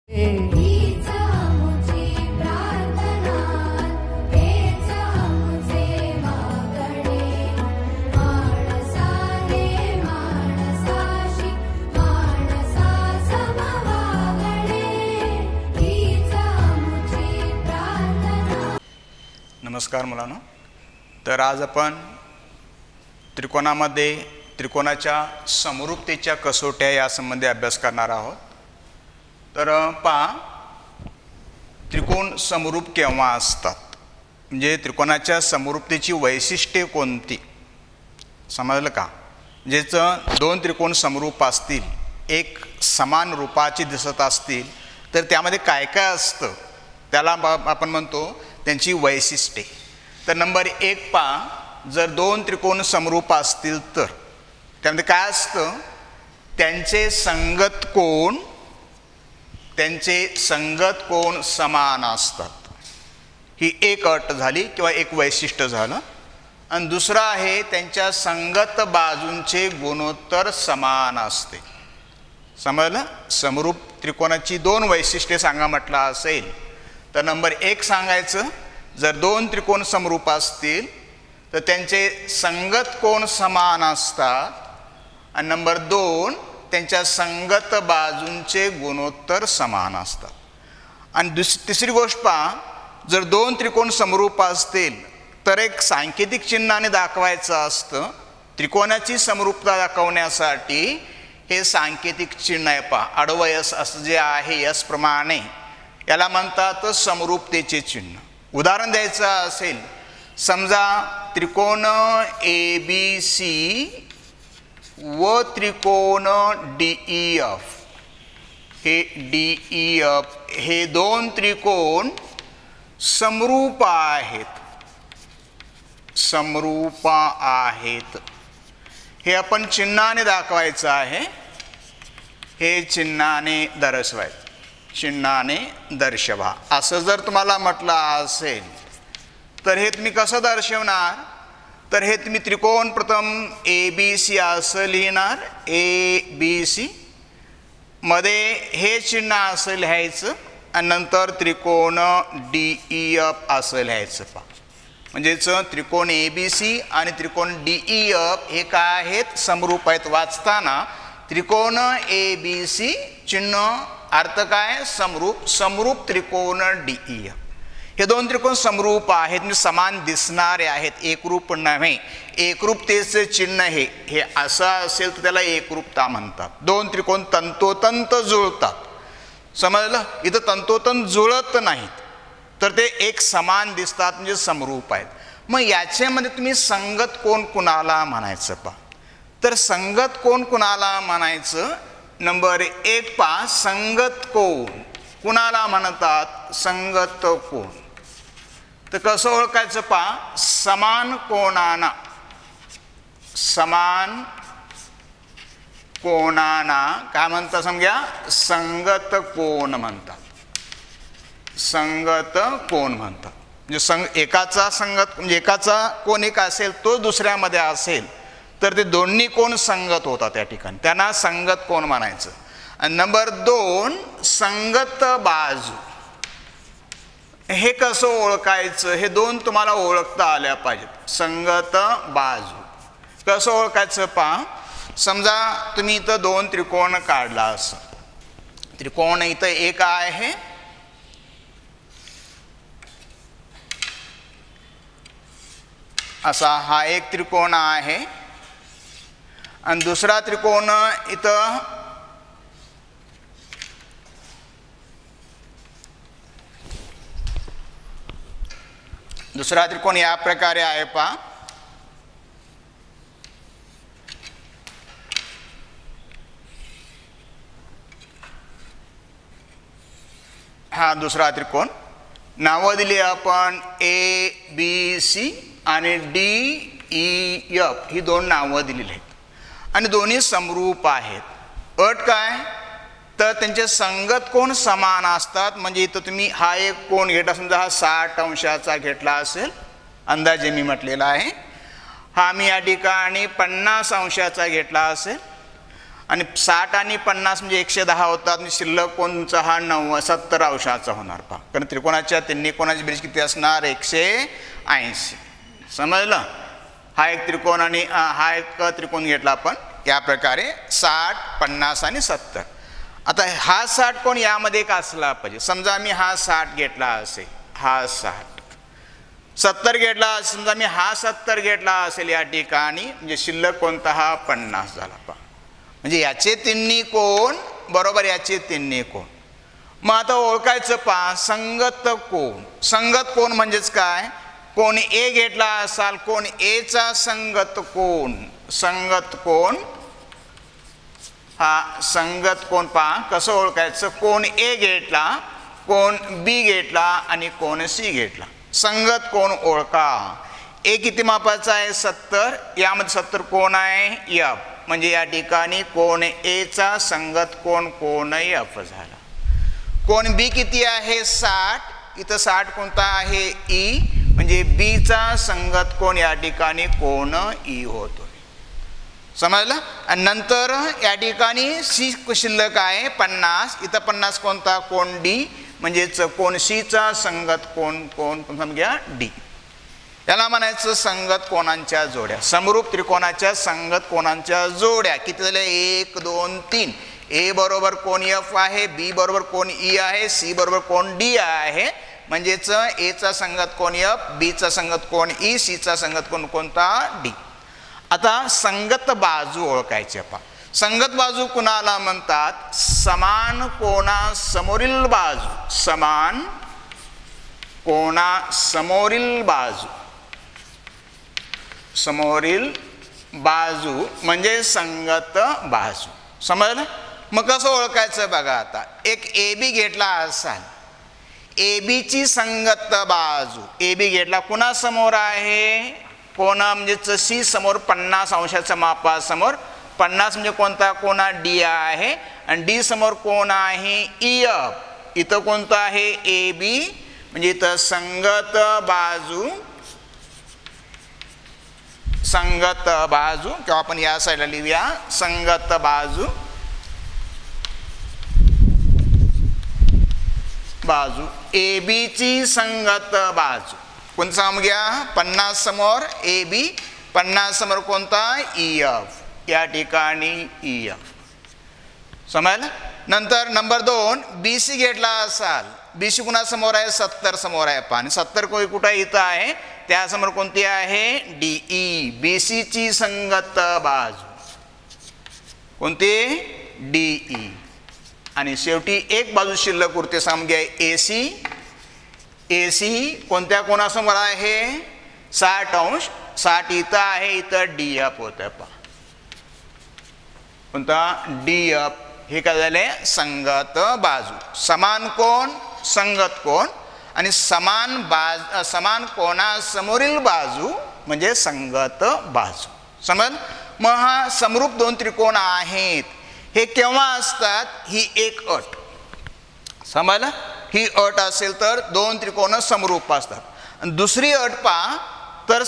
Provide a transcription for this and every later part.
नमस्कार मुलांनो, तर आज आपण त्रिकोणामध्ये त्रिकोणाच्या समरूपतेच्या कसोट्या यासंबंधी अभ्यास करणार आहोत. तर पहा, त्रिकोण समरूप केव्हा असतात, म्हणजे त्रिकोणाच्या समरूपतेची वैशिष्ट्ये कोणती, समजलं का? ज्याचं दोन त्रिकोण समरूप असतील, एक समान रूपाचे दिसत असतील, तर त्यामध्ये काय काय असतं त्याला आपण म्हणतो त्यांची वैशिष्ट्ये. तर नंबर एक पहा, जर दोन त्रिकोण समरूप असतील तर त्यामध्ये काय असतं, त्यांचे संगत कोण समान असतात. ही एक अट झाली किंवा एक वैशिष्ट्य झालं. आणि दुसरं आहे, त्यांच्या संगत बाजूंचे गुणोत्तर समान असते. समजलं? समरूप त्रिकोणाची दोन वैशिष्ट्ये सांगा म्हटलं असेल तर नंबर एक सांगायचं, जर दोन त्रिकोण समरूप असतील तर त्यांचे संगत कोण समान असतात. आणि नंबर दोन, त्यांच्या संगत बाजूंचे गुणोत्तर समान असतात. आणि तिसरी गोष्ट पहा, जर दोन त्रिकोण समरूप असतील तर एक सांकेतिक चिन्हाने दाखवायचं असतं. त्रिकोणाची समरूपता दाखवण्यासाठी हे सांकेतिक चिन्ह आहे पहा, आडवं यस असं जे आहे यस प्रमाणे, याला म्हणतात समरूपतेचे चिन्ह. उदाहरण द्यायचं असेल, समजा त्रिकोण ABC व त्रिकोण DEF, हे DEF हे दोन त्रिकोण समरूप आहेत. हे आपण चिन्हाने दाखवायचं आहे, हे चिन्हाने दर्शवायचं, चिन्हाने दर्शवा. असं जर तुम्हाला म्हटलं असेल तर हे तुम्ही कसं दर्शवणार, तर हे तुम्ही त्रिकोण प्रथम ABC असं लिहिणार, ABC मध्ये हे चिन्ह असं लिहायचं आणि नंतर त्रिकोण DEF असं लिहायचं. पहा, म्हणजेच त्रिकोण ABC आणि त्रिकोण DEF हे काय आहेत, समरूप आहेत. वाचताना त्रिकोण ABC चिन्ह अर्थ काय, समरूप त्रिकोण DEF हे दोन त्रिकोण समरूप आहेत, म्हणजे समान दिसणारे आहेत, एकरूप नव्हे. एकरूपतेचे चिन्ह हे असं असेल तर त्याला एकरूपता म्हणतात. दोन त्रिकोण तंतोतंत जुळतात. समजलं? इथं तंतोतंत जुळत नाहीत तर ते एक समान दिसतात, म्हणजे समरूप आहेत. मग याच्यामध्ये तुम्ही संगत कोण कुणाला म्हणायचं पहा, तर संगत कोण कुणाला म्हणायचं, नंबर एक पहा, संगत कोण कुणाला म्हणतात, संगत कोण. तर कसं ओळखायचं पहा, समान कोणाना काय म्हणतात, समजा संगत कोण म्हणतात. संगत कोण म्हणतात म्हणजे एकाचा संगत, म्हणजे एकाचा कोण एक असेल तो दुसऱ्यामध्ये असेल तर ते दोन्ही कोण संगत होतात त्या ठिकाणी, त्यांना संगत कोण म्हणायचं. आणि नंबर दोन, संगत बाजू. हे कसं ओळखायचं, हे दोन तुम्हाला ओळखता आल्या पाहिजेत. संगत बाजू कसं ओळखायचं पहा, समजा तुम्ही इथं दोन त्रिकोण काढला, असं त्रिकोण इथं एक आहे, असा हा एक त्रिकोण आहे, आणि दुसरा त्रिकोण इथं दुसरा त्रिकोण या प्रकारे आहे पहा. हा दुसरा त्रिकोण, नावं दिली आपण ABC आणि DEF ही दोन नावं दिलेली आहेत आणि दोन्ही समरूप आहेत. अट काय, तर त्यांचे संगत कोण समान असतात. म्हणजे इथं तुम्ही हा एक कोण घेतला, समजा हा 60 अंशाचा घेतला असेल, अंदाजे मी म्हटलेला आहे. हा मी या ठिकाणी 50 अंशाचा घेतला असेल आणि 60 आणि 50 म्हणजे 110 होतात आणि शिल्लक कोणचा हा 70 अंशाचा होणार पहा. कारण त्रिकोणाच्या तिन्ही कोणाची बेरीज किती असणार 180. समजलं. हा एक त्रिकोण आणि हा एक त्रिकोण घेतला आपण या प्रकारे 60, 50 आणि 70. आता हा 60 कोण यामध्ये का असला पाहिजे. समजा मी हा 60 घेतला असेल, हा 60, 70 घेतला, समजा मी हा 70 घेतला असेल या ठिकाणी, म्हणजे शिल्लक कोणता हा 50 झाला पहा. म्हणजे याचे तिन्ही कोण बरोबर याचे तिन्ही कोण. मग आता ओळखायचं पहा संगत कोण. संगत कोण म्हणजेच काय. कोण ए घेतला असाल कोण एचा संगत कोण. संगत कोण हा संगत कोण पहा कसं ओळखायचं. कोण ए घेतला, कोण बी घेतला आणि कोण सी घेतला. संगत कोण ओळखा. ए किती मापाचा आहे 70. यामध्ये 70 कोण आहे एफ. म्हणजे या ठिकाणी कोण एचा संगत कोण कोण एफ झाला. कोण बी किती आहे 60. इथं 60 कोणता आहे ई. म्हणजे बीचा संगत कोण या ठिकाणी कोण ई होतो. समजलं. आणि नंतर या ठिकाणी सी शिल्लक आहे 50. इथं 50 कोणता कोण डी. म्हणजेच कोण सीचा संगत कोण कोण समजा डी. याला म्हणायचं संगत कोणांच्या जोड्या. समरूप त्रिकोणाच्या संगत कोणांच्या जोड्या किती झाल्या 1 2 3. ए बरोबर कोण एफ आहे, बी बरोबर कोण ई आहे, सी बरोबर कोण डी आहे. म्हणजेच एचा संगत कोण एफ, बीचा संगत कोण ई, सीचा संगत कोण कोणता डी. आता संगत बाजू ओळखायची पहा. संगत बाजू कुणाला म्हणतात. समान कोणा समोरील बाजू. समान कोणा समोरील बाजू. समोरील बाजू म्हणजे संगत बाजू. समजलं. मग कसं ओळखायचं बघा. आता एक ए बी घेतला असाल. ए बीची संगत बाजू. ए बी घेतला कुणासमोर आहे कोणा म्हणजेच सी समोर 50 अंशाच्या मापासमोर. 50 म्हणजे कोणता कोणा डी आहे आणि डी समोर कोण आहे ई एफ. इथं कोणतं आहे ए बी. म्हणजे इथं संगत बाजू. संगत बाजू किंवा आपण या साईडला लिहूया संगत बाजू. बाजू ए बीची संगत बाजू कोणतं सांग घ्या. 50 समोर ए बी, 50 समोर कोणता ई एफ. या ठिकाणी ई एफ. समजलं. नंतर नंबर 2 बी सी घेतला असाल. बी सी कुणासमोर आहे 70 समोर आहे पहा. आणि 70 कुठं इथं आहे त्यासमोर कोणती आहे डी ई. बी सीची संगत बाजू कोणती डी ई. आणि शेवटी एक बाजू शिल्लक उरते सांग घ्या ए सी. ए सी कोणत्या कोणासमोर आहे 60 अंश. 60 इथं आहे, इथं डी एफ होतं पहा. कोणता डी एफ. हे काय झाले संगत बाजू. समान कोण संगत कोण आणि समान कोणासमोरील बाजू म्हणजे संगत बाजू. समज. मग हा समरूप 2 त्रिकोण आहेत. हे केव्हा असतात ही एक अट. समजलं. ही अट असेल तर 2 त्रिकोण समरूप असतात. आणि दुसरी अट पहा तर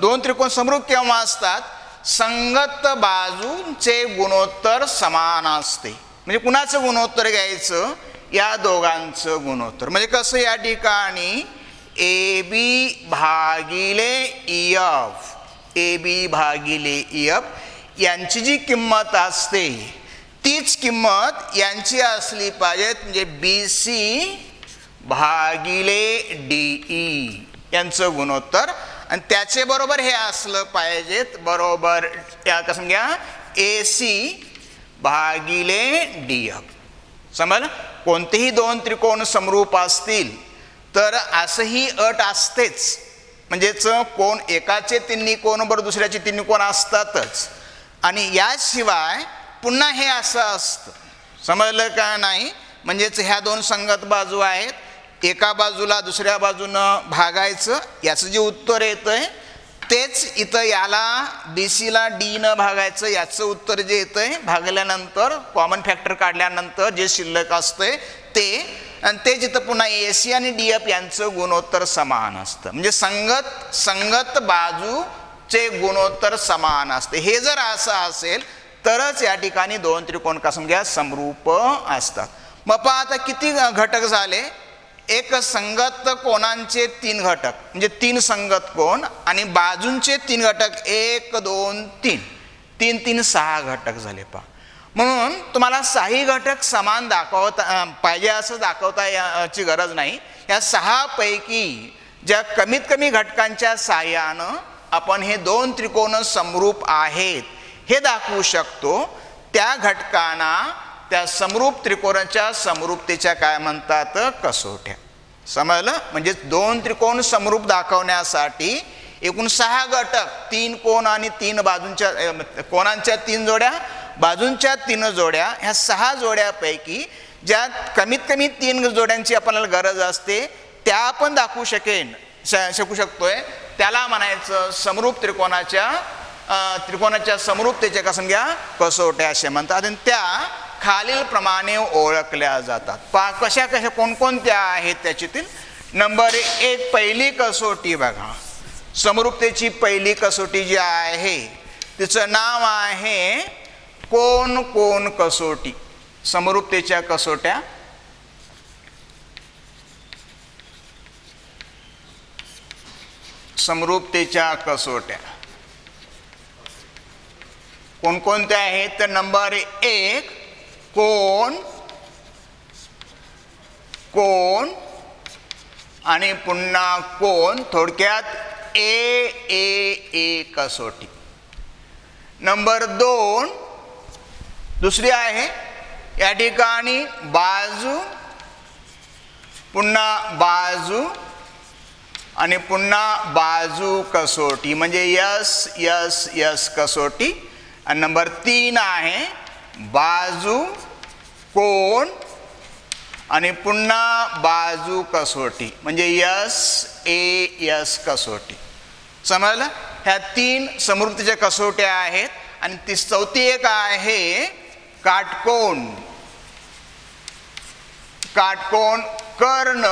2 त्रिकोण समरूप केव्हा असतात संगत बाजूंचे गुणोत्तर समान असते. म्हणजे कुणाचं गुणोत्तर घ्यायचं या दोघांचं गुणोत्तर. म्हणजे कसं या ठिकाणी ए बी भागिले ई एफ. ए बी भागिले ई एफ यांची जी किंमत असते तीच किंमत यांची असली पाहिजे. म्हणजे बी सी भागिले डी ई यांचं गुणोत्तर. आणि त्याचे बरोबर हे असलं पाहिजेत बरोबर या कसं घ्या ए सी भागिले डी एफ. समज. कोणतेही 2 त्रिकोण समरूप असतील तर असंही अट असतेच. म्हणजेच कोण एकाचे तिन्ही कोण बरोबर दुसऱ्याचे तिन्ही कोण असतातच. आणि याशिवाय पुन्हा हे असं असतं. समजलं का नाही. म्हणजेच ह्या 2 संगत बाजू आहेत. एका बाजूला दुसऱ्या बाजूनं भागायचं. याचं जे उत्तर येतंय तेच इथं याला बी सीला डी न भागायचं. याचं उत्तर जे येतंय भागल्यानंतर कॉमन फॅक्टर काढल्यानंतर जे शिल्लक असतंय ते. आणि ते जिथं पुन्हा ए सी आणि डी एफ यांचं गुणोत्तर समान असतं. म्हणजे संगत बाजूचे गुणोत्तर समान असते. हे जर असं असेल तरच या ठिकाणी दोन त्रिकोण का समजा समरूप असतात. मग पहा आता किती घटक झाले, एक संगत कोणांचे 3 घटक म्हणजे 3 संगत कोण आणि बाजूंचे 3 घटक 1 2 3 3 3 6 घटक झाले. पहा म्हणून तुम्हाला 6 घटक समान दाखवता पाहिजे असं दाखवता याची गरज नाही. या 6 पैकी ज्या कमीत कमी घटकांच्या साहाय्यानं आपण हे 2 त्रिकोण समरूप आहेत हे दाखवू शकतो. त्या घटकांना त्या समरूप त्रिकोणाच्या समरूपतेच्या काय म्हणतात, कसोट्या. समजलं? म्हणजे 2 त्रिकोण समरूप दाखवण्यासाठी एकूण 6 घटक, 3 कोण आणि 3 बाजूंच्या कोणांच्या 3 जोड्या, बाजूंच्या 3 जोड्या, ह्या 6 जोड्यापैकी ज्या कमीत कमी 3 जोड्यांची आपल्याला गरज असते त्या आपण दाखवू शकू शकतोय. त्याला म्हणायचं समरूप त्रिकोणाच्या समरूपतेच्या कसं घ्या कसोट्या असे म्हणतात. आणि त्या खालील प्रमाणे ओळखल्या जातात. पहा कशा कशा कोणकोणत्या आहेत त्याच्यातील. नंबर 1 पहिली कसोटी बघा, समरूपतेची पहिली कसोटी जी आहे तिचं नाव आहे कोण कोण कसोटी. समरूपतेच्या कसोट्या समरूपतेच्या कसोट्या कोणकोणत्या आहेत तर नंबर 1 कोण कोण आणि पुन्हा कोण, थोडक्यात ए कसोटी. नंबर 2 दुसरी आहे या ठिकाणी बाजू पुन्हा बाजू आणि पुन्हा बाजू कसोटी म्हणजे यस कसोटी. आणि नंबर 3 आहे बाजू कोण आणि पुन्हा बाजू कसोटी म्हणजे यस कसोटी. समजलं? ह्या 3 समरूपतेच्या कसोट्या आहेत. आणि ती चौथी एक आहे काटकोण कर्ण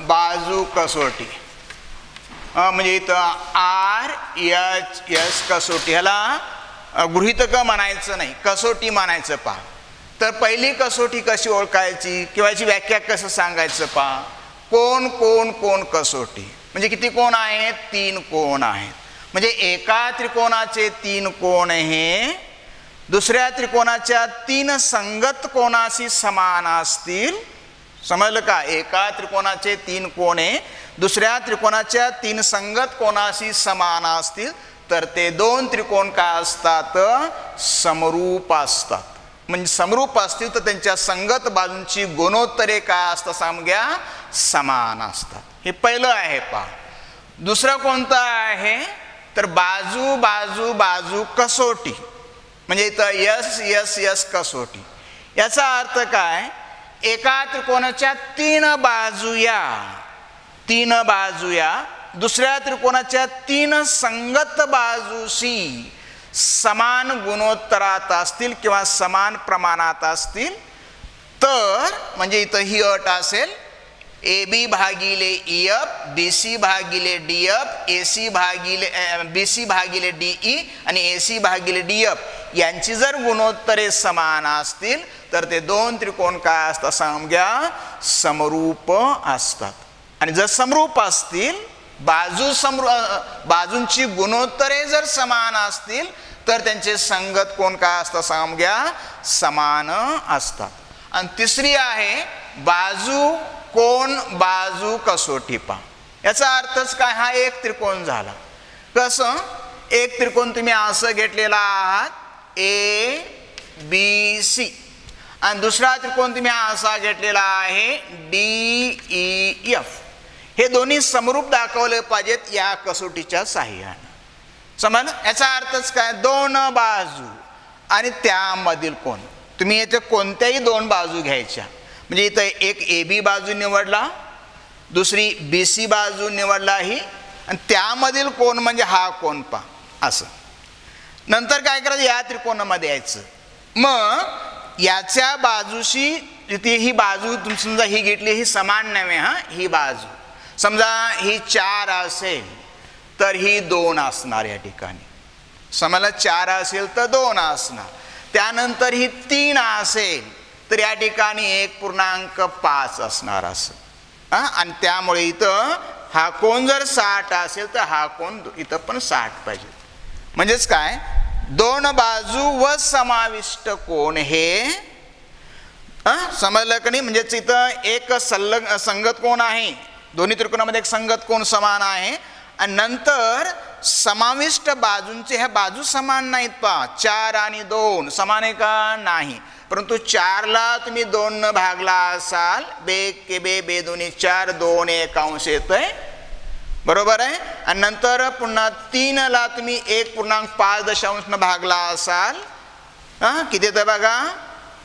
बाजू कसोटी. म्हणजे इथं RHS कसोटी, ह्याला गृहीतक म्हणायचं नाही, कसोटी म्हणायचं. पहा तर पहिली कसोटी कशी ओळखायची किंवा याची व्याख्या कसं सांगायचं. पहा कोण कोण कोण कसोटी म्हणजे किती कोण आहेत, 3 कोण आहेत. म्हणजे एका त्रिकोणाचे 3 कोण हे दुसऱ्या त्रिकोणाच्या 3 संगत कोणाशी समान असतील. समजलं का? एका त्रिकोणाचे 3 कोण हे दुसऱ्या त्रिकोणाच्या 3 संगत कोणाशी समान असतील तर ते 2 त्रिकोण काय असतात, समरूप असतात. म्हणजे समरूप असतील तर त्यांच्या संगत बाजूंची गुणोत्तरे काय असतात सांगा, समान असतात. हे पहिलं आहे. पहा दुसरं कोणतं आहे तर बाजू बाजू बाजू कसोटी म्हणजे इथं यस कसोटी. याचा अर्थ काय, एका त्रिकोणाच्या 3 बाजूया दुसऱ्या त्रिकोणाच्या 3 संगत बाजूशी समान गुणोत्तरात असतील किंवा समान प्रमाणात असतील तर म्हणजे इथं ही अट असेल AB भागिले EF, BC भागिले DF, BC भागिले DE आणि AC भागिले DF यांची जर गुणोत्तरे समान असतील तर ते 2 त्रिकोण काय असतात सांगा, समरूप असतात. आणि जर समरूप असतील बाजूंची गुणोत्तरे जर समान असतील तर त्यांचे संगत कोण काय असतात सांगा, समान असतात. आणि तिसरी आहे बाजू कोण बाजू कसोटी. पहा याचा अर्थच काय, हा एक त्रिकोण झाला. कसं, एक त्रिकोण तुम्ही असं घेतलेला आहात ABC आणि दुसरा त्रिकोण तुम्ही असा घेतलेला आहे DEF. हे दोन्ही समरूप दाखवले पाहिजेत या कसोटीच्या साहाय्याने. समजलं? याचा अर्थच काय, 2 बाजू आणि त्यामधील कोण. तुम्ही येथे कोणत्याही 2 बाजू घ्यायच्या म्हणजे इथं एक AB बाजू निवडला, दुसरी BC बाजू निवडला ही आणि त्यामधील कोण म्हणजे हा कोण. पहा असं. नंतर काय करायचं, या त्रिकोणामध्ये यायचं. मग याच्या बाजूशी इथे ही बाजू तुम्ही समजा ही घेतली, ही समान नव्हे. ही बाजू समजा ही 4 असेल तर ही 2 असणार. या ठिकाणी समजा 4 असेल तर 2 असणार. त्यानंतर ही 3 असेल तर या ठिकाणी 1.5 असणार असं. आणि त्यामुळे इथं हा कोण जर 60 असेल तर हा कोण इथं पण 60 पाहिजे. म्हणजेच काय, 2 बाजू व समाविष्ट कोण हे समजलं का नाही. म्हणजेच इथं एक संगत कोण आहे, दोन्ही त्रिकोणामध्ये एक संगत कोण समान आहे. आणि नंतर समाविष्ट बाजूंचे ह्या बाजू समान नाहीत पहा. 4 आणि 2 समान आहे का, नाही. परंतु 4ला तुम्ही 2 न भागला असाल, बे के बे बे दोन्ही 4, 2 1 अंश येतोय, बरोबर आहे. आणि नंतर पुन्हा 3ला तुम्ही 1.5 न भागला असाल, किती येतं बघा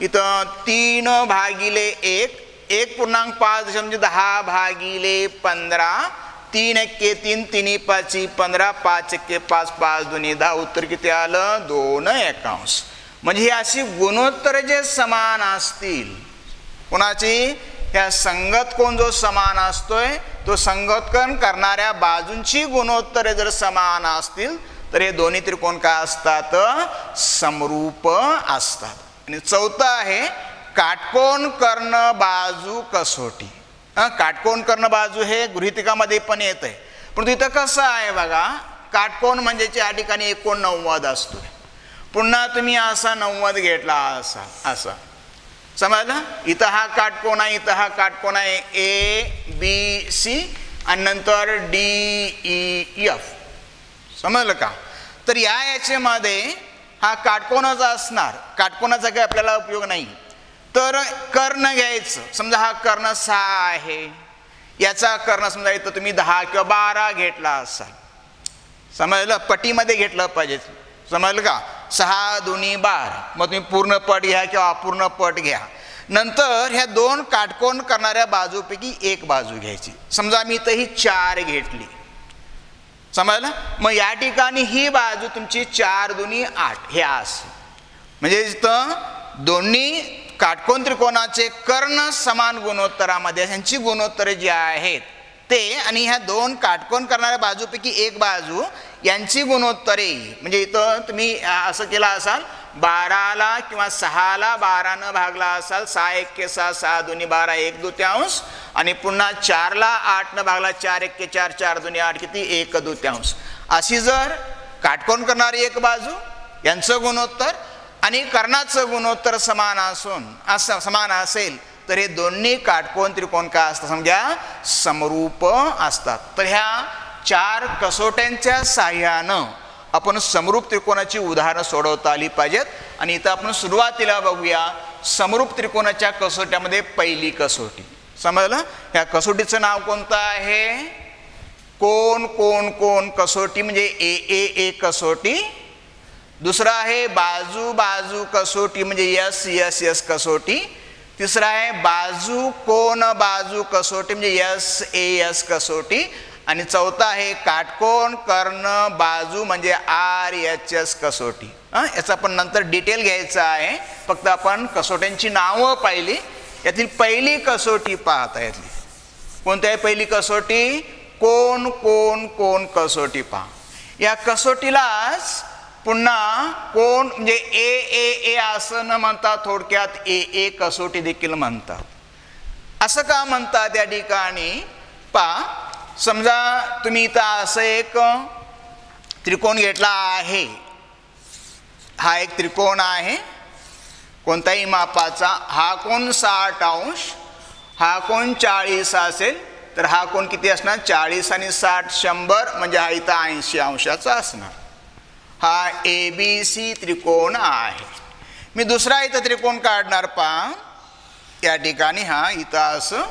इथं 3 भागिले 1, 1.5 म्हणजे 10 भागिले 15, 3 एक्के 3, 3 5 15, 5 एक्के 5, 5 दोन्ही 10, उत्तर किती आलं 2 1 म्हणजे ही अशी गुणोत्तर जे समान असतील कोणाची, ह्या संगत कोण जो समान असतोय तो संगतकरण करणाऱ्या बाजूंची गुणोत्तरे जर समान असतील तर हे दोन्ही त्रिकोण काय असतात, समरूप असतात. आणि चौथं आहे काटकोन कर्ण बाजू कसोटी. काटकोन कर्ण बाजू हे गृहीतकामध्ये पण येत आहे, परंतु इथं कसं आहे बघा, काटकोन म्हणजे या ठिकाणी 89 असतोय. पुन्हा तुम्ही असा 90 घेतला असा असा, समजलं. इथं हा काटकोन आहे, इथं हा काटकोन आहे ABC आणि नंतर DEF, समजलं का. तर याच्यामध्ये हा काटकोनाचा असणार, काटकोनाचा काही आपल्याला उपयोग नाही. तर कर्ण घ्यायचं, समजा हा कर्ण 6 आहे, याचा कर्ण समजा इथं तुम्ही 10 किंवा 12 घेतला असाल, समजलं. पटीमध्ये घेतलं पाहिजे, समजलं का. 6 2 12, मग तुम्ही पूर्ण पट घ्या किंवा अपूर्ण पट घ्या. नंतर ह्या 2 काटकोन करणाऱ्या बाजूपैकी एक बाजू घ्यायची. समजा मी इथं ही 4 घेतली, समजलं. मग या ठिकाणी ही बाजू तुमची 4 2 8 हे असं. म्हणजे इथं दोन्ही काटकोन त्रिकोणाचे कर्ण समान गुणोत्तरामध्ये, ह्यांची गुणोत्तरे जी आहेत ते आणि ह्या 2 काटकोन करणाऱ्या बाजूपैकी एक बाजू यांची गुणोत्तरे, म्हणजे इथं तुम्ही असं केलं असाल 12ला किंवा 6ला 12 न भागला असाल, 6 एक्के 6, 6 2 12 1/2, आणि पुन्हा 4ला 8 न भागला, 4 एक्के 4, 4 2 8 किती 1/2. अशी जर काटकोन करणारी एक बाजू यांचं गुणोत्तर आणि कर्णाचं गुणोत्तर समान असेल तर हे दोन्ही काटकोन त्रिकोण काय असतात समजा, समरूप असतात. तर ह्या 4 कसोट्यांच्या साह्यानं आपण समरूप त्रिकोणाची उदाहरणं सोडवता आली पाहिजेत. आणि इथं आपण सुरुवातीला बघूया समरूप त्रिकोणाच्या कसोट्यामध्ये पहिली कसोटी, समजलं. ह्या कसोटीचं नाव कोणतं आहे, कोण कोण कोण कसोटी, म्हणजे ए कसोटी. दुसरा आहे बाजू बाजू कसोटी, म्हणजे एस कसोटी. तिसरा आहे बाजू कोण बाजू कसोटी, म्हणजे एस कसोटी. आणि चौथा आहे काटकोन कर्ण बाजू, म्हणजे RHS कसोटी. याचा आपण नंतर डिटेल घ्यायचा आहे, फक्त आपण कसोट्यांची नावं पाहिली. यातील पहिली कसोटी पाहता, यातली कोणती आहे पहिली कसोटी, कोण कोण कोण कसोटी पहा. या कसोटीलाच पुन्हा कोण म्हणजे ए असं न म्हणता थोडक्यात ए कसोटी देखील म्हणतात. असं का म्हणतात या ठिकाणी पहा. समजा तुम्ही इथं असं एक त्रिकोण घेतला आहे, हा एक त्रिकोण आहे कोणत्याही मापाचा. हा कोण 60 अंश, हा कोण 40 असेल तर हा कोण किती असणार, 40 आणि 60 100, म्हणजे हा इथं 80 अंशाचा असणार. हा ABC त्रिकोण आहे. मी दुसरा इथं त्रिकोण काढणार पहा. या ठिकाणी हा इथं असं,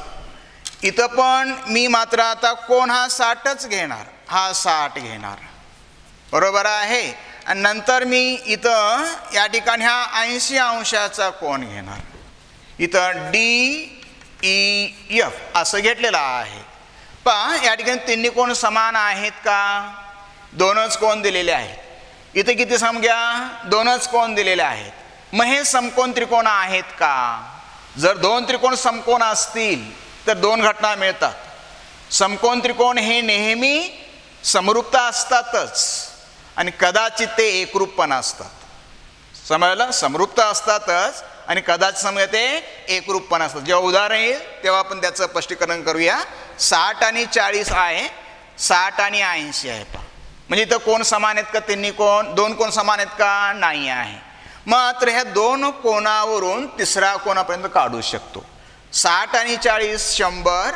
इथं पण मी मात्र आता कोण हा 60च घेणार, हा 60 घेणार, बरोबर आहे. आणि नंतर मी इथं या ठिकाणी हा 80 अंशाचा कोण घेणार. इथं DEF असं घेतलेलं आहे. पहा या ठिकाणी तिन्ही कोण समान आहेत का, 2च कोण दिलेले आहेत. इथे किती समघ्या, 2च कोण दिलेले आहेत. मग हे समकोण त्रिकोण आहेत का. जर 2 त्रिकोण समकोण असतील तर 2 घटना मिळतात. समकोण त्रिकोण हे नेहमी समरूपता असतातच आणि कदाचित ते एकरूप पण असतात, समजलं, समरूपता असतातच आणि कदाचित समजा ते एकरूप पण असतात. जेव्हा उदाहरण येईल तेव्हा आपण त्याचं स्पष्टीकरण करूया. 60 आणि 40 आहे, 60 आणि 80 आहे पहा. म्हणजे इथं कोण समान आहेत का? तिन्ही कोण, दोन कोण समान आहेत का? नाही आहे. मात्र ह्या दोन कोणावरून तिसरा कोणापर्यंत काढू शकतो. 60 आणि 40 100,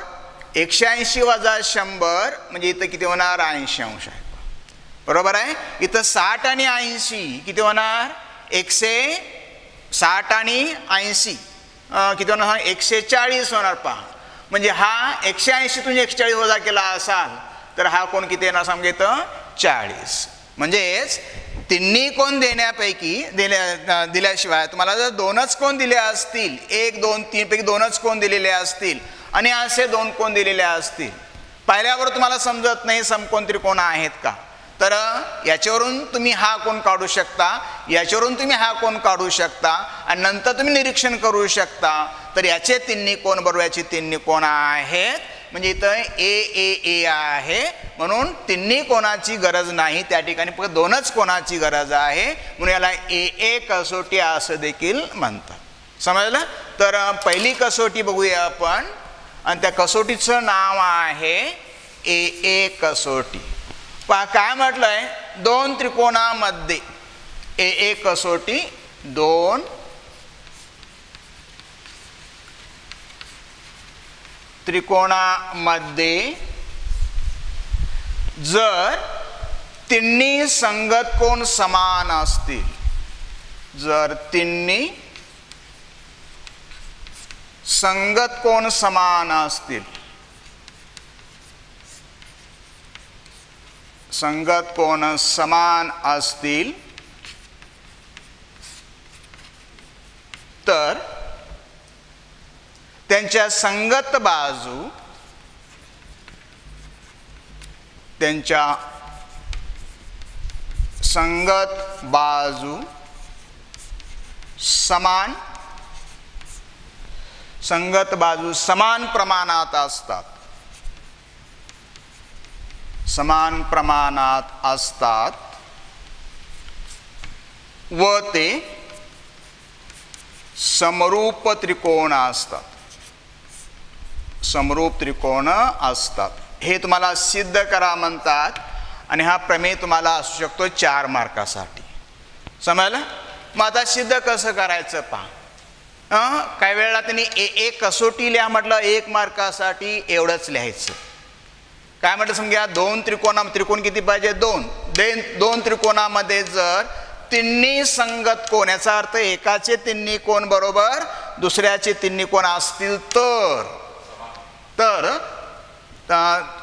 180 वजा 100 म्हणजे इथं किती होणार? 80 अंश आहे. बरोबर आहे. इथं 60 आणि 80 किती होणार? 160 आणि 80 किती होणार? 140 होणार पहा. म्हणजे हा 180 तून 140 वजा केला असाल तर हा कोण किती येणार? समजा इथं 40. म्हणजेच तिन्ही कोण देण्यापैकी दिल्याशिवाय तुम्हाला जर दोनच कोण दिले असतील, 1 2 3 पैकी दोनच कोण दिलेले असतील आणि असे दोन कोण दिलेले असतील, पाहिल्यावर तुम्हाला समजत नाही समकोण त्रिकोण आहेत का, तर याच्यावरून तुम्ही हा कोण काढू शकता, याच्यावरून तुम्ही हा कोण काढू शकता आणि नंतर तुम्ही निरीक्षण करू शकता. तर याचे तिन्ही कोण बरोबर याचे तिन्ही कोण आहेत. म्हणजे इथं ए आहे, म्हणून तिन्ही कोणाची गरज नाही, त्या ठिकाणी फक्त दोनच कोणाची गरज आहे, म्हणून याला ए कसोटी असं देखील म्हणतात. समजलं. तर पहिली कसोटी बघूया आपण आणि त्या कसोटीचं नाव आहे ए कसोटी. पहा काय म्हटलंय? दोन त्रिकोणामध्ये ए कसोटी, दोन त्रिकोणामध्ये जर तिन्ही संगत कोण समान असतील, जर तिन्ही संगत कोण समान असतील, संगत कोण समान असतील तर त्यांच्या संगत बाजू, त्यांच्या संगत बाजू समान, संगत बाजू समान प्रमाणात असतात, समान प्रमाणात असतात व ते समरूप त्रिकोण असतात, समरूप त्रिकोण असतात. हे तुम्हाला सिद्ध करा म्हणतात आणि हा प्रमेय तुम्हाला असू शकतो 4 मार्कासाठी. समजलं. मग आता सिद्ध कसं करायचं पहा. काही वेळेला त्यांनी एक कसोटी लिहा म्हटलं, 1 मार्कासाठी एवढंच लिहायचं. काय म्हटलं समजा दोन त्रिकोण किती पाहिजे? 2. दोन त्रिकोणामध्ये जर तिन्ही संगत कोण, याचा अर्थ एकाचे तिन्ही कोण बरोबर दुसऱ्याचे तिन्ही कोण असतील तर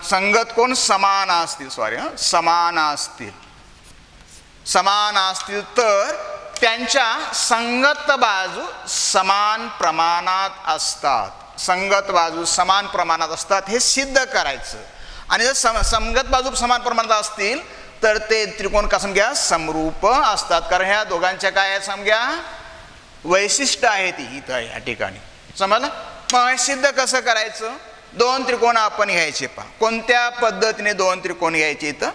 संगत कोण समान असतील, समान असतील, समान असतील तर त्यांच्या संगत बाजू समान प्रमाणात असतात, संगत बाजू समान प्रमाणात असतात हे सिद्ध करायचं. आणि जर संगत बाजू समान प्रमाणात असतील तर ते त्रिकोण का समजा समरूप असतात, कारण ह्या दोघांच्या काय समजा वैशिष्ट्य आहे ती इथं या ठिकाणी. समजलं. मग सिद्ध कसं करायचं? 2 त्रिकोण आपण घ्यायचे पहा. कोणत्या पद्धतीने 2 त्रिकोण घ्यायचे? इथं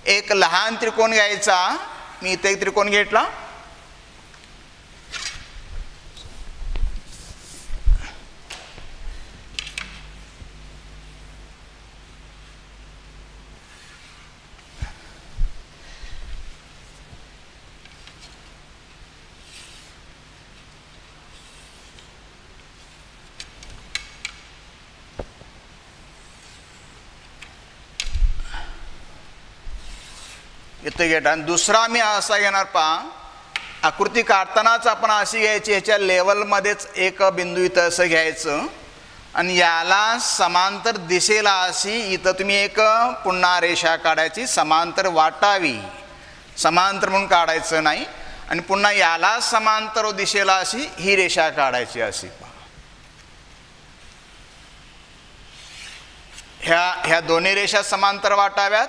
एक लहान त्रिकोण घ्यायचा. मी इथं एक त्रिकोण घेतला, इथं घेता. आणि दुसरा मी असा घेणार पहा. आकृती काढतानाच आपण अशी घ्यायची, ह्याच्या लेवलमध्येच एक बिंदू इथं असं घ्यायचं आणि याला समांतर दिशेला अशी इथं तुम्ही एक पुन्हा रेषा काढायची, समांतर वाटावी, समांतर म्हणून काढायचं नाही. आणि पुन्हा याला समांतर दिशेला अशी ही रेषा काढायची अशी पहा. ह्या दोन्ही रेषा समांतर वाटाव्यात,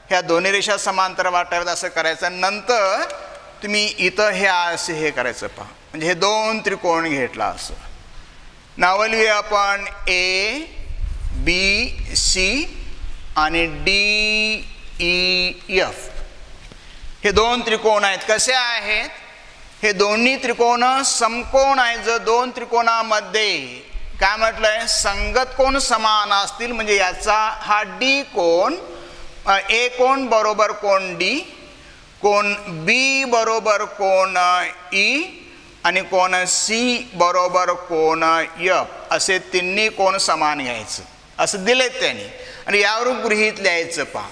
ह्या दोन्ही रेषा समांतर वाटाव्यात असं करायचं. नंतर तुम्ही इथं हे असे हे करायचं पहा. म्हणजे हे 2 त्रिकोण घेतला असं नाव लिहूया आपण ए बी सी आणि डी ई एफ. हे 2 त्रिकोण आहेत. कसे आहेत? हे दोन्ही त्रिकोण समकोण आहे. जर दोन त्रिकोणामध्ये काय म्हटलंय, संगत कोण समान असतील म्हणजे याचा हा डी कोण, ए कोण बरोबर कोण डी, कोण बी बरोबर कोण ई आणि कोण सी बरोबर कोण एफ, असे तिन्ही कोण समान घ्यायचं असं दिलेत त्यांनी. आणि यावरून गृहीत लिहायचं. पहा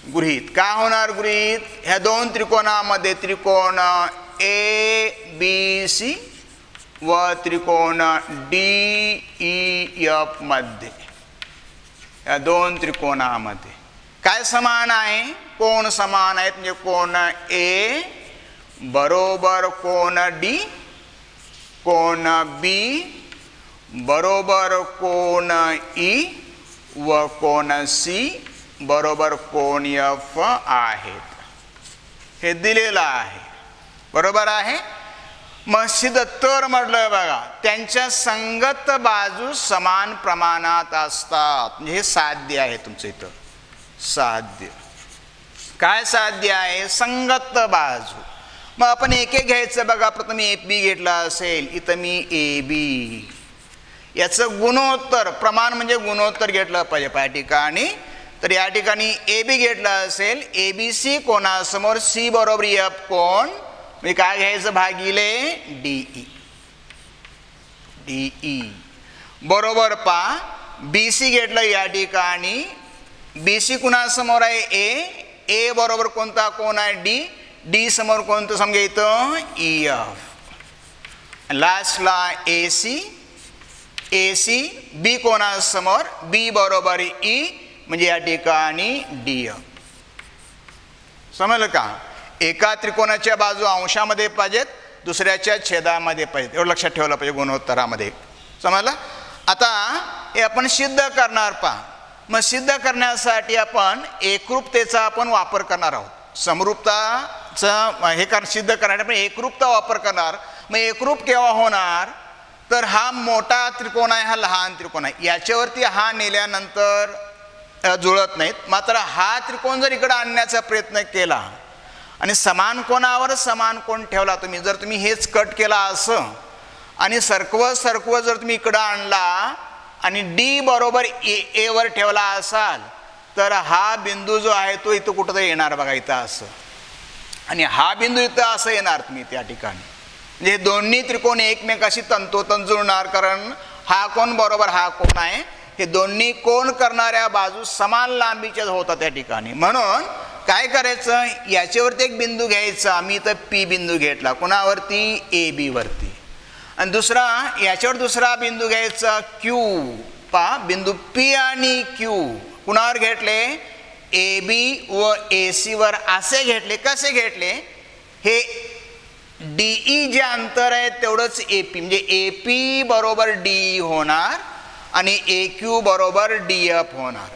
गृहीत काय होणार. गृहीत ह्या दोन त्रिकोणामध्ये त्रिकोण ए बी सी व त्रिकोण डी ई एफ मध्ये, या दोन त्रिकोणामध्ये काय समान आहे, कोण समान आहेत. म्हणजे कोण ए बरोबर कोण डी, कोण बी बरोबर कोण ई व कोण सी बरोबर कोण एफ आहेत. हे दिलेलं आहे. बरोबर आहे. मग सिद्ध तर म्हटलं बघा, त्यांच्या संगत बाजू समान प्रमाणात असतात. म्हणजे हे साध्य आहे तुमचं इथं. साध्य काय साध्य आहे, संगत बाजू. मग आपण एक एक घ्यायचं बघा. प्रथम ए बी घेतला असेल, इथं मी ए बी, याचं गुणोत्तर प्रमाण म्हणजे गुणोत्तर घेतलं पाहिजे या ठिकाणी. तर या ठिकाणी ए बी घेतला असेल, ए बी सी कोणासमोर सी बरोबर एफ कोण, म्हणजे काय घ्यायचं भागिले डीई. डीई बरोबर पा बी सी घेतलं या ठिकाणी, बी सी कुणासमोर आहे ए, ए बरोबर कोणता कोण आहे डी, डी समोर कोणतं समजा इथं ई एफ. लास्टला ए सी, ए सी बी कोणासमोर बी बरोबर ई म्हणजे या ठिकाणी डी एफ. समजलं का. एका त्रिकोणाच्या बाजू अंशामध्ये पाहिजेत, दुसऱ्याच्या छेदामध्ये पाहिजेत. एवढं लक्षात ठेवलं पाहिजे गुणोत्तरामध्ये. समजलं. आता हे आपण सिद्ध करणार. पहा मग सिद्ध करण्यासाठी आपण एकरूपतेचा आपण वापर करणार आहोत. समरूपताचं हे सिद्ध करण्यासाठी आपण एकरूपता वापर करणार. मग एकरूप केव्हा होणार, तर हा मोठा त्रिकोण आहे, हा लहान त्रिकोण आहे, याच्यावरती हा नेल्यानंतर जुळत नाहीत. मात्र हा त्रिकोण जर इकडे आणण्याचा प्रयत्न केला आणि समान कोणावर समान कोण ठेवला तुम्ही, जर तुम्ही हेच कट केला असं आणि सरकवत जर तुम्ही इकडं आणला आणि डी बरोबर ए वर ठेवला असाल, तर हा बिंदू जो आहे तो इथं कुठंतरी येणार बघा, इथं असं, आणि हा बिंदू इथं असं येणार तुम्ही त्या ठिकाणी. म्हणजे दोन्ही त्रिकोण एकमेकाशी तंतोतंत जुळणार, कारण हा कोण बरोबर हा कोण आहे. हे दोन्ही कोण करणाऱ्या बाजू समान लांबीच्या होतात त्या ठिकाणी. म्हणून काय करायचं, याच्यावरती एक बिंदू घ्यायचा. आम्ही इथं पी बिंदू घेतला कोणावरती, ए बी वरती, आणि दुसरा याच्यावर दुसरा बिंदू घ्यायचा क्यू. पा बिंदू पी आणि क्यू कुणावर घेतले, ए बी व ए सी वर असे घेतले. कसे घेतले, हे डीई जे अंतर आहे तेवढंच ए पी, म्हणजे ए पी बरोबर डी होणार आणि ए क्यू बरोबर डी एफ होणार.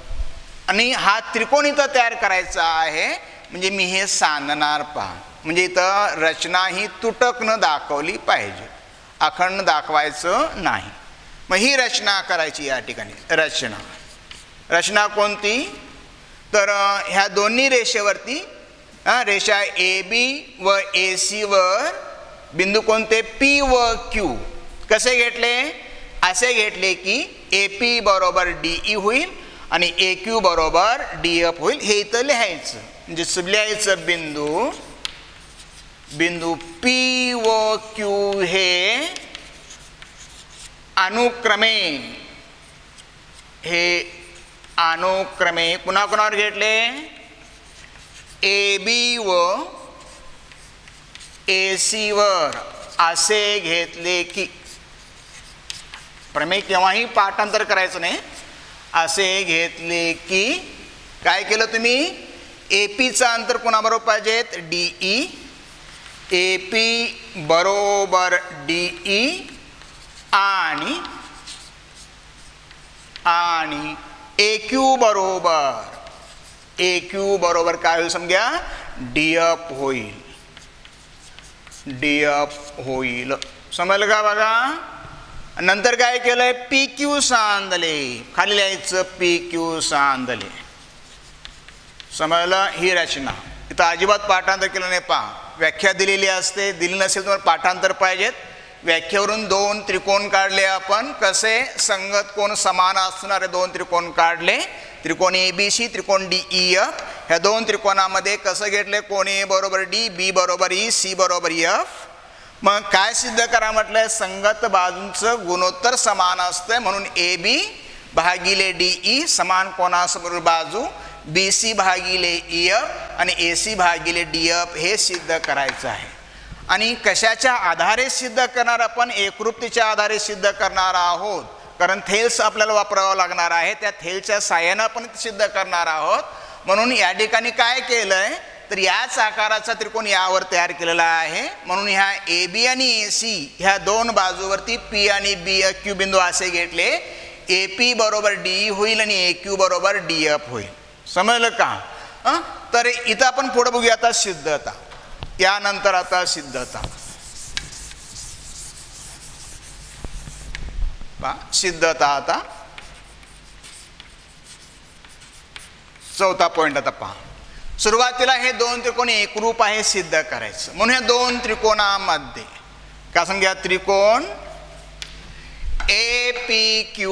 आणि हा त्रिकोण इथं तयार करायचा आहे. म्हणजे मी हे सांगणार. पहा म्हणजे इथं रचना ही तुटक न दाखवली पाहिजे, अखंड दाखवायचं नाही. मग ही रचना करायची या ठिकाणी. रचना कोणती, तर ह्या दोन्ही रेषेवरती रेषा ए बी व ए सी वर बिंदू कोणते, पी व क्यू. कसे घेतले, असे घेतले की ए पी बरोबर डीई होईल आणि ए क्यू बरोबर डी एफ होईल. हे इथं लिहायचं. म्हणजे लिहायचं बिंदू पी व क्यू हे अनुक्रमे कुणाकुणावर घेतले, ए बी व ए सी वर असे घेतले की, प्रमेय केव्हाही पाठांतर करायचं नाही. असे घेतले की काय केलं तुम्ही, ए पीचा अंतर कोणाबरोबर पाहिजेत, डीई, ए पी बरोबर डीई आणि ए क्यू बरोबर काय होईल समजा, डी एफ होईल. समजलं का बघा. नंतर काय केलंय, पी क्यू सांदले, खाली लिहायचं पी क्यू सांदले. समजलं. ही रचना इथं अजिबात पाठांतर केलं नाही. पहा व्याख्या दिलेली असते, दिली नसेल तर पाठांतर पाहिजेत. व्याख्येवरून 2 त्रिकोण काढले आपण. कसे? संगत कोण समान असणारे 2 त्रिकोण काढले. त्रिकोण ABC, त्रिकोण DEF. ह्या 2 त्रिकोणामध्ये कसं घेतले? कोण A बरोबर D, B बरोबर E, C बरोबर F. मग काय सिद्ध करा म्हटलंय? संगत बाजूंचं गुणोत्तर समान असतं, म्हणून AB भागिले DE समान कोणासमोर बाजू BC भागिले EF आणि AC भागिले DF हे सिद्ध करायचं आहे. आणि कशाच्या आधारे सिद्ध करणार? आपण एकरूपतेच्या आधारे सिद्ध करणार आहोत, कारण थेल्स आपल्याला वापरावं लागणार आहे. त्या थेलच्या साहाय्यानं आपण सिद्ध करणार आहोत. म्हणून या ठिकाणी काय केलंय तर याच आकाराचा त्रिकोण यावर तयार केलेला आहे. म्हणून ह्या AB आणि AC ह्या 2 बाजूवरती P आणि Q बिंदू असे घेतले. AP बरोबर DE होईल आणि AQ बरोबर DF होईल. समजलं का? तर इथं आपण पुढे बघूया आता सिद्धता. यानंतर आता सिद्धता. सिद्धता आता 4था पॉइंट आता पहा. सुरुवातीला हे 2 त्रिकोण एकरूप आहे सिद्ध करायचं. म्हणून या 2 त्रिकोणामध्ये काय सांगा? त्रिकोण APQ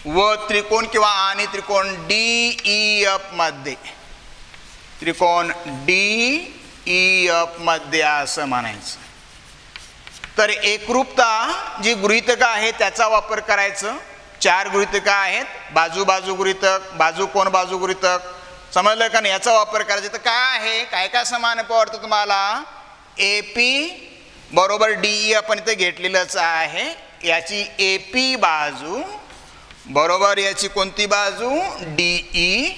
व त्रिकोण किंवा आणि त्रिकोण DEF मध्ये, त्रिकोण DEF मध्ये असं म्हणायचं. तर एकरूपता जी गृहीतक आहे त्याचा वापर करायचं. 4 गृहीतक आहेत. बाजू बाजू गृहीतक, बाजू कोण बाजू गृहीतक. समजलं का नाही? याचा वापर करायचा. तर काय आहे, काय काय समान पडतं तुम्हाला? AP बरोबर DE आपण इथे घेतलेलंच आहे. याची AP बाजू बरोबर याची कोणती बाजू? DE.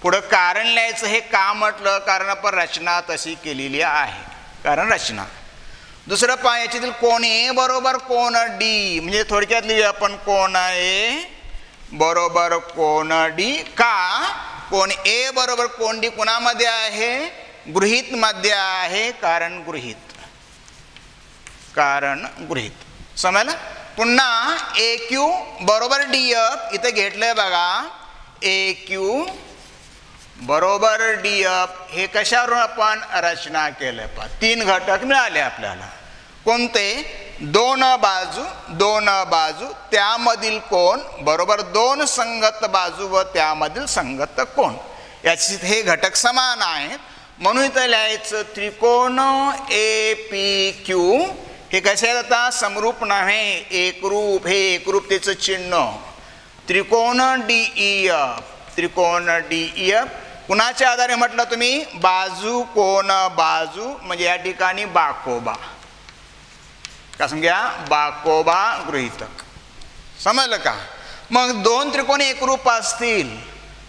पुढं कारण लिहायचं. हे का म्हटलं? कारण आपण रचना तशी केलेली आहे, कारण रचना. दुसरं पहा, याच्यातील कोण A बरोबर कोण D, म्हणजे थोडक्यात लिहूया आपण कोण A बरोबर कोण D. का? कोण A बरोबर कोण D कोणामध्ये आहे? गृहीत मध्ये आहे, कारण गृहीत. कारण गृहीत. समजलं? पुन्हा AQ बरोबर DF इथे घेतलंय बघा. AQ बरोबर DF हे कशावरून आपण रचना केलं? 3 घटक मिळाले आपल्याला. कोणते? 2 बाजू, 2 बाजू, त्यामधील कोण बरोबर 2 संगत बाजू व त्यामधील संगत कोण. याचे हे घटक समान आहेत. म्हणून इथं लिहायचं त्रिकोण APQ. हे कसे आहेत आता? समरूप नव्हे, एकरूप. हे एकरूपतेचं चिन्ह. त्रिकोण DEF, त्रिकोण DEF कुणाच्या आधारे म्हटलं तुम्ही? बाजू कोण बाजू, म्हणजे या ठिकाणी बाकोबा. का समजा? बाकोबा गृहीतक. समजलं का? मग 2 त्रिकोण एकरूप असतील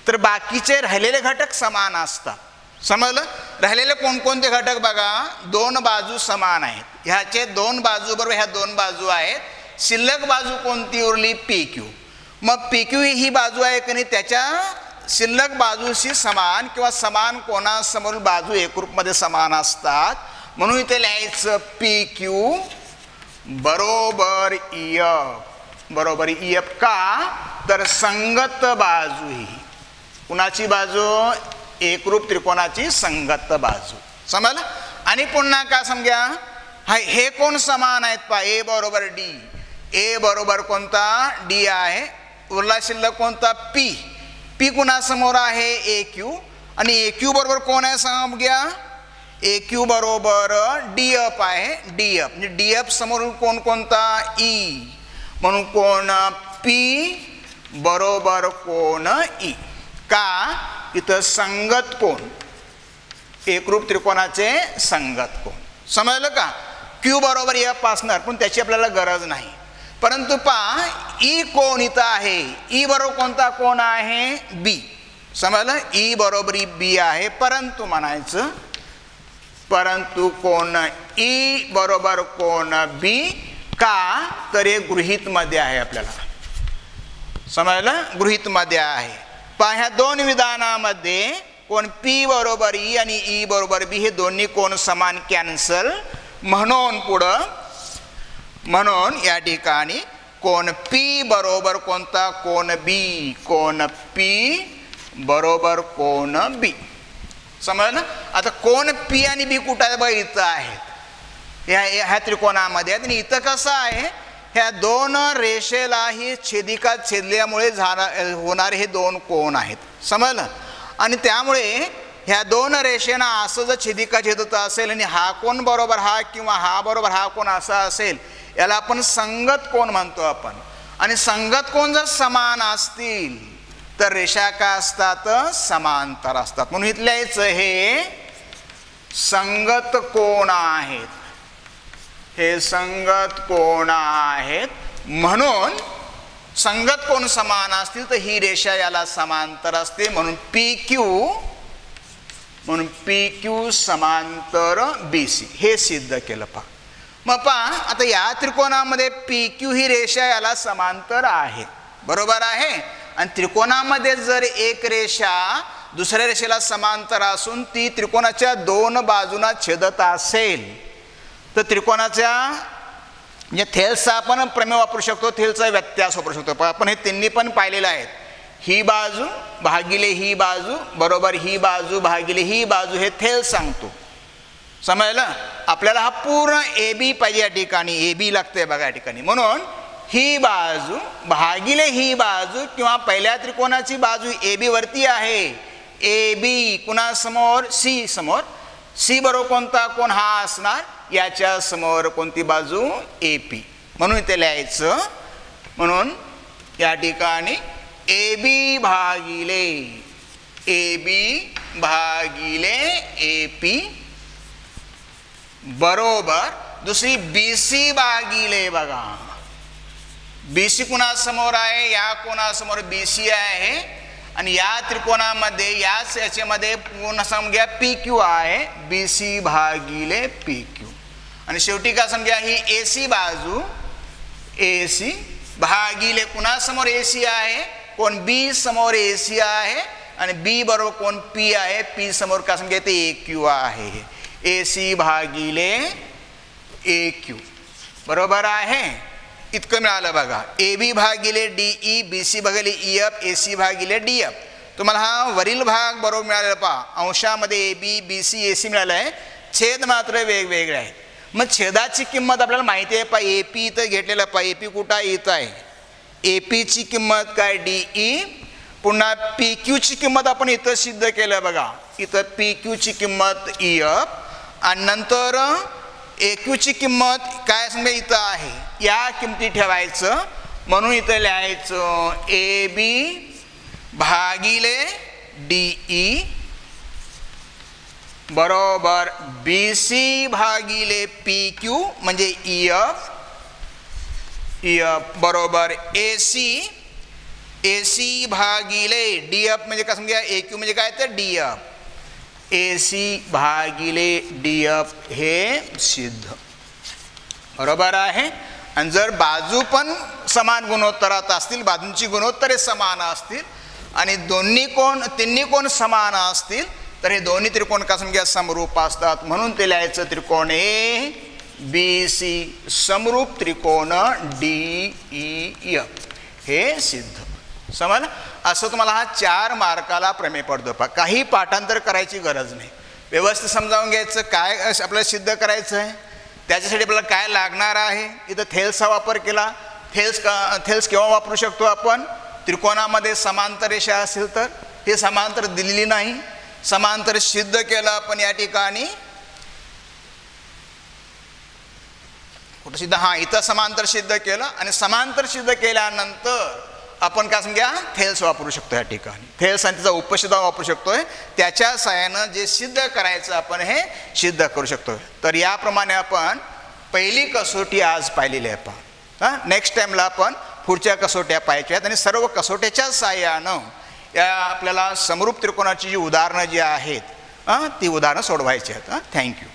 तर बाकीचे राहिलेले घटक समान असतात. समजलं? राहिलेले कोणकोणते घटक बघा. 2 बाजू समान आहेत. ह्याचे 2 बाजू बरोबर ह्या 2 बाजू आहेत. शिल्लक बाजू कोणती उरली? PQ. मग PQ ही बाजू आहे की नाही, त्याच्या शिल्लक बाजूशी समान किंवा समान कोणासमोर बाजू एकरूपमध्ये समान असतात. म्हणून इथे लिहायचं PQ बरोबर EF बरोबर EF. का? तर संगत बाजू ही कुणाची बाजू? एकरूप त्रिकोणाची संगत बाजू. समजलं? आणि पुन्हा का समजा? हे कोण समान आहेत पहा. A बरोबर D. A बरोबर कोणता? D आहे. उरला शिल्लक कोणता? P. P कुणासमोर आहे? AQ. आणि AQ बरोबर कोण आहे सांगा घ्या? AQ बरोबर DF आहे. DF म्हणजे DF समोर कोण कोणता? E. म्हणून कोण? P बरोबर कोण E. का? इथं संगत कोण, एकरूप त्रिकोणाचे संगत कोण. समजलं का? Q बरोबर F असणार, पण त्याची आपल्याला गरज नाही. परंतु पहा E कोण इथं आहे. E बरोबर कोणता कोण आहे? B. समजलं? E बरोबर B आहे. परंतु म्हणायचं परंतु कोण E बरोबर कोण B. का? तर हे गृहीत मध्ये आहे. आपल्याला समजलं? गृहीत मध्ये आहे. पहा ह्या 2 विधानामध्ये कोण P बरोबर E आणि E बरोबर B हे दोन्ही कोण समान, कॅन्सल. म्हणून पुढं म्हणून या ठिकाणी कोण P बरोबर कोणता? कोण B. कोण P बरोबर कोण B. समजलं. आता कोण पी आणि बी कुठं आहे बघा, इथं आहेत, ह्या त्रिकोणामध्ये आहेत. आणि इथं कसं आहे, ह्या दोन रेषेलाही छेदिकात छेदल्यामुळे होणारे हे दोन कोण आहेत. समजलं. आणि त्यामुळे ह्या दोन रेषेना असं जर छेदिका छेदत असेल आणि हा कोण बरोबर हा किंवा हा बरोबर हा कोण असा असेल, याला आपण संगत कोण म्हणतो आपण. आणि संगत कोण जर समान असतील तर रेषा काय असतात, समांतर असतात. म्हणून इथल्या हे संगत कोण आहेत, हे संगत कोण आहेत. म्हणून संगत कोण समान असतील तर ही रेषा याला समांतर असते. म्हणून पी क्यू समांतर BC हे सिद्ध केलं. पहा मग पहा, आता या त्रिकोणामध्ये पी क्यू ही रेषा याला समांतर आहे, बरोबर आहे. आणि त्रिकोणामध्ये जर एक रेषा दुसऱ्या रेषेला समांतर असून ती त्रिकोणाच्या दोन बाजूंना छेदत असेल तर त्रिकोणाच्या म्हणजे थेल्सचा आपण प्रमेय वापरू शकतो, थेल्सचा व्यत्यास वापरू शकतो. आपण हे तिन्ही पण पाहिलेलं आहे. ही बाजू भागिले ही बाजू बरोबर ही बाजू भागिले ही बाजू, हे थेल्स सांगतो. समजलं. आपल्याला हा पूर्ण AB पाहिजे या ठिकाणी, AB लागतंय बघा या ठिकाणी. म्हणून ही बाजू भागिले ही बाजू किंवा पहिल्या त्रिकोणाची बाजू AB वरती आहे, AB कुणासमोर, C समोर. C बरोबर कोणता कोण हा असणार, याच्या समोर कोणती बाजू, AP. म्हणून इथे लिहायचं. म्हणून या ठिकाणी AB भागिले AP बरोबर दुसरी BC भागिले, बघा BC कुणासमोर आहे, या कोणासमोर BC आहे. आणि या त्रिकोणामध्ये याच्यामध्ये पूर्ण समजा PQ आहे, BC भागिले PQ. आणि शेवटी काय समजा ही AC बाजू, AC भागिले कुणासमोर AC आहे, कोण B समोर AC आहे. आणि B बरोबर कोण P आहे, P समोर काय समजा ते AQ आहे, AC भागिले AQ बरोबर आहे. इतकं मिळालं बघा. AB भागिले DE, BC भागिले EF, AC भागिले DF. तुम्हाला हा वरील भाग बरोबर मिळालेला पहा. अंशामध्ये AB BC AC मिळालं आहे, छेद मात्र वेगवेगळे आहेत. मग छेदाची किंमत आपल्याला माहिती आहे. पहा AP इथं घेतलेलं, पहा AP कुठं आहे, इथं आहे. AP ची किंमत काय, DE. पुन्हा PQ ची किंमत आपण इथं सिद्ध केलं बघा. इथं PQ ची किंमत EF. आणि नंतर AQ ची किंमत काय समजा इथं आहे, या किंमती ठेवायचं. म्हणून इथं लिहायचं AB भागिले DE बरोबर BC भागिले PQ म्हणजे EF बरोबर AC भागिले DF म्हणजे काय समजा AQ म्हणजे काय तर DF, AC भागिले DF हे सिद्ध बरोबर आहे. आणि जर बाजू पण समान गुणोत्तरात असतील, बाजूंची गुणोत्तरे समान असतील आणि तिन्ही कोण समान असतील तर हे दोन्ही त्रिकोण का समजा समरूप असतात. म्हणून ते लिहायचं त्रिकोण ABC समरूप त्रिकोण DEF हे सिद्ध. समजलं. असं तुम्हाला हा 4 मार्काला प्रमेय पडतो. काही पाठांतर करायची गरज नाही, व्यवस्थित समजावून घ्यायचं काय आपल्याला सिद्ध करायचं आहे, त्याच्यासाठी आपल्याला काय लागणार आहे. इथं थेल्सचा वापर केला. थेल्स केव्हा वापरू शकतो आपण, त्रिकोणामध्ये समांतर रेषा असेल तर. हे समांतर दिलेली नाही, समांतर सिद्ध केलं आपण या ठिकाणी. कुठं सिद्ध, हां इथं समांतर सिद्ध केलं. आणि समांतर सिद्ध केल्यानंतर आपण काय समजा थेल्स वापरू शकतो या ठिकाणी. थेल्स आणि त्याचा उपसिद्धांत वापरू शकतोय. त्याच्या साहाय्यानं जे सिद्ध करायचं आपण हे सिद्ध करू शकतोय. तर याप्रमाणे आपण पहिली कसोटी आज पाहिलेली आहे. पहा नेक्स्ट टाइमला आपण पुढच्या कसोट्या पाहायच्या आहेत आणि सर्व कसोट्याच्या साहाय्यानं या आपल्याला समरूप त्रिकोणाची जी उदाहरणं जी आहेत ती उदाहरणं सोडवायची आहेत. थँक्यू.